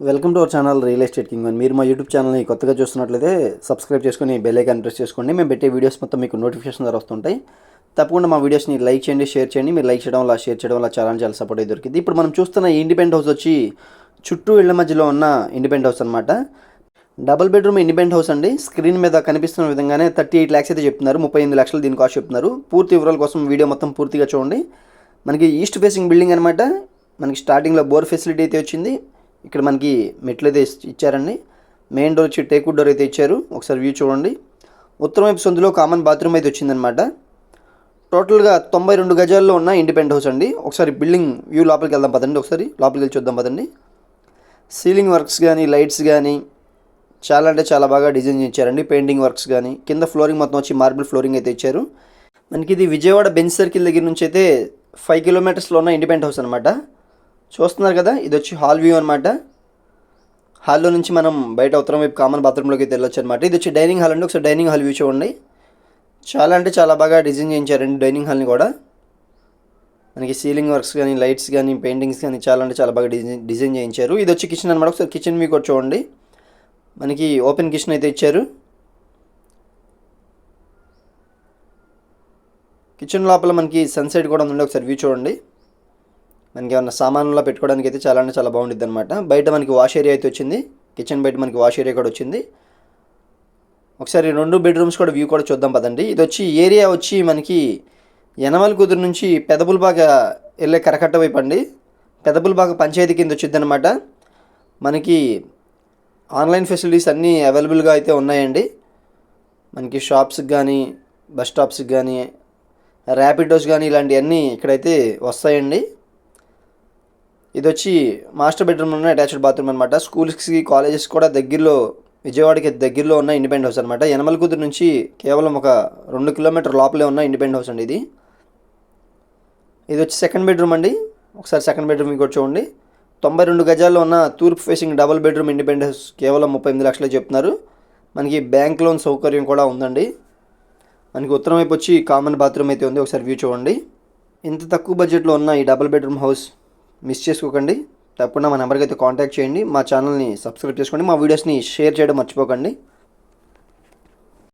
Welcome to our channel real estate king. మీరు మా YouTube ఛానల్ని కొత్తగా చూస్తున్నట్లయితే సబ్స్క్రైబ్ చేసుకుని బెల్ ఐకాన్ ప్రెస్ చేసుకోండి. మేము పెట్టే వీడియోస్ మొత్తం మీకు నోటిఫికేషన్ ద్వారా వస్తుంటాయి. తప్పకుండా మా వీడియోస్ని లైక్ చేయండి, షేర్ చేయండి. మీరు లైక్ చేయడం వల్ల, షేర్ చేయడం వల్ల చాలా సపోర్ట్ అయితే దొరికింది. ఇప్పుడు మనం చూస్తున్న ఈ ఇండిపెండెంట్ హౌస్ వచ్చి చుట్టూ ఇళ్ల మధ్యలో ఉన్న ఇండిపెండెంట్ హౌస్ అనమాట. డబుల్ బెడ్రూమ్ ఇండిపెండెంట్ హౌస్ అండి. స్క్రీన్ మీద కనిపిస్తున్న విధంగానే 38 lakhs అయితే చెప్తున్నారు. 38 లక్షలు దీని కాస్ట్ చెప్తున్నారు. పూర్తి వివరాల కోసం వీడియో మొత్తం పూర్తిగా చూడండి. మనకి ఈస్ట్ ఫేసింగ్ బిల్డింగ్ అనమాట. మనకి స్టార్టింగ్లో బోర్ ఫెసిలిటీ అయితే వచ్చింది. ఇక్కడ మనకి మెట్లు అయితే ఇచ్చారండి. మెయిన్ డోర్ వచ్చి టేక్వుడ్ డోర్ అయితే ఇచ్చారు. ఒకసారి వ్యూ చూడండి. ఉత్తరం వైపు సందులో కామన్ బాత్రూమ్ అయితే వచ్చిందనమాట. టోటల్గా 92 గజాల్లో ఉన్న ఇండిపెండెంట్ హౌస్ అండి. ఒకసారి బిల్డింగ్ వ్యూ లోపలికి వెళ్దాం పదండి. ఒకసారి లోపలికి వెళ్ళి చూద్దాం పదండి. సీలింగ్ వర్క్స్ కానీ, లైట్స్ కానీ చాలా బాగా డిజైన్ ఇచ్చారండి. పెయింటింగ్ వర్క్స్ కానీ, కింద ఫ్లోరింగ్ మొత్తం వచ్చి మార్బుల్ ఫ్లోరింగ్ అయితే ఇచ్చారు. మనకి ఇది విజయవాడ బెంచ్ సర్కిల్ దగ్గర నుంచి అయితే 5 kilometers ఉన్న ఇండిపెండెంట్ హౌస్ అనమాట. చూస్తున్నారు కదా, ఇది వచ్చి హాల్ వ్యూ అనమాట. హాల్లో నుంచి మనం బయట ఉత్తరం వైపు కామన్ బాత్రూంలోకి అయితే వెళ్ళొచ్చు అనమాట. ఇది వచ్చి డైనింగ్ హాల్ అండి. ఒకసారి డైనింగ్ హాల్ వ్యూ చూడండి. చాలా బాగా డిజైన్ చేయించారండి డైనింగ్ హాల్ని కూడా. మనకి సీలింగ్ వర్క్స్ కానీ, లైట్స్ కానీ, పెయింటింగ్స్ కానీ చాలా బాగా డిజైన్ చేయించారు. ఇది వచ్చి కిచెన్ అనమాట. ఒకసారి కిచెన్ వ్యూ కూడా చూడండి. మనకి ఓపెన్ కిచెన్ అయితే ఇచ్చారు. కిచెన్ లోపల మనకి సన్సెట్ కూడా ఉందండి. ఒకసారి వ్యూ చూడండి. మనకి ఏమన్నా సామాన్లో పెట్టుకోవడానికి అయితే చాలా బాగుంటుంది అనమాట. బయట మనకి వాష్ ఏరియా అయితే వచ్చింది. కిచెన్ బయట మనకి వాష్ ఏరియా కూడా వచ్చింది. ఒకసారి 2 bedrooms కూడా వ్యూ కూడా చూద్దాం పదండి. ఇది వచ్చి ఏరియా వచ్చి మనకి యనమల కుదురు నుంచి పెదపులబాగ వెళ్ళే కరకట్ట వైపు అండి. పెదపులబాగ పంచాయతీ కింద వచ్చింది అనమాట. మనకి ఆన్లైన్ ఫెసిలిటీస్ అన్నీ అవైలబుల్గా అయితే ఉన్నాయండి. మనకి షాప్స్కి కానీ, బస్ స్టాప్స్కి కానీ, ర్యాపిడోస్ కానీ ఇలాంటివన్నీ ఇక్కడైతే వస్తాయండి. ఇది వచ్చి మాస్టర్ బెడ్రూమ్ ఉన్న అటాచ్డ్ బాత్రూమ్ అనమాట. స్కూల్స్కి, కాలేజెస్ కూడా దగ్గరలో, విజయవాడకి దగ్గరలో ఉన్న ఇండిపెండెంట్ హౌస్ అనమాట. యనమల కుదురు నుంచి కేవలం ఒక 2 kilometers లోపలే ఉన్న ఇండిపెండెంట్ హౌస్ అండి ఇది. ఇది వచ్చి సెకండ్ బెడ్రూమ్ అండి. ఒకసారి సెకండ్ బెడ్రూమ్ కూడా చూడండి. 92 గజాల్లో ఉన్న తూర్పు facing double bedroom independent house కేవలం 38 లక్షలు చెప్తున్నారు. మనకి బ్యాంక్ లోన్ సౌకర్యం కూడా ఉందండి. మనకి ఉత్తరం వైపు వచ్చి కామన్ బాత్రూమ్ అయితే ఉంది. ఒకసారి వ్యూ చూడండి. ఇంత తక్కువ బడ్జెట్లో ఉన్న ఈ డబుల్ బెడ్రూమ్ హౌస్ మిస్ చేసుకోకండి. తప్పకుండా మా నెంబర్కి అయితే కాంటాక్ట్ చేయండి. మా ఛానల్ని సబ్స్క్రైబ్ చేసుకోండి. మా వీడియోస్ని షేర్ చేయడం మర్చిపోకండి.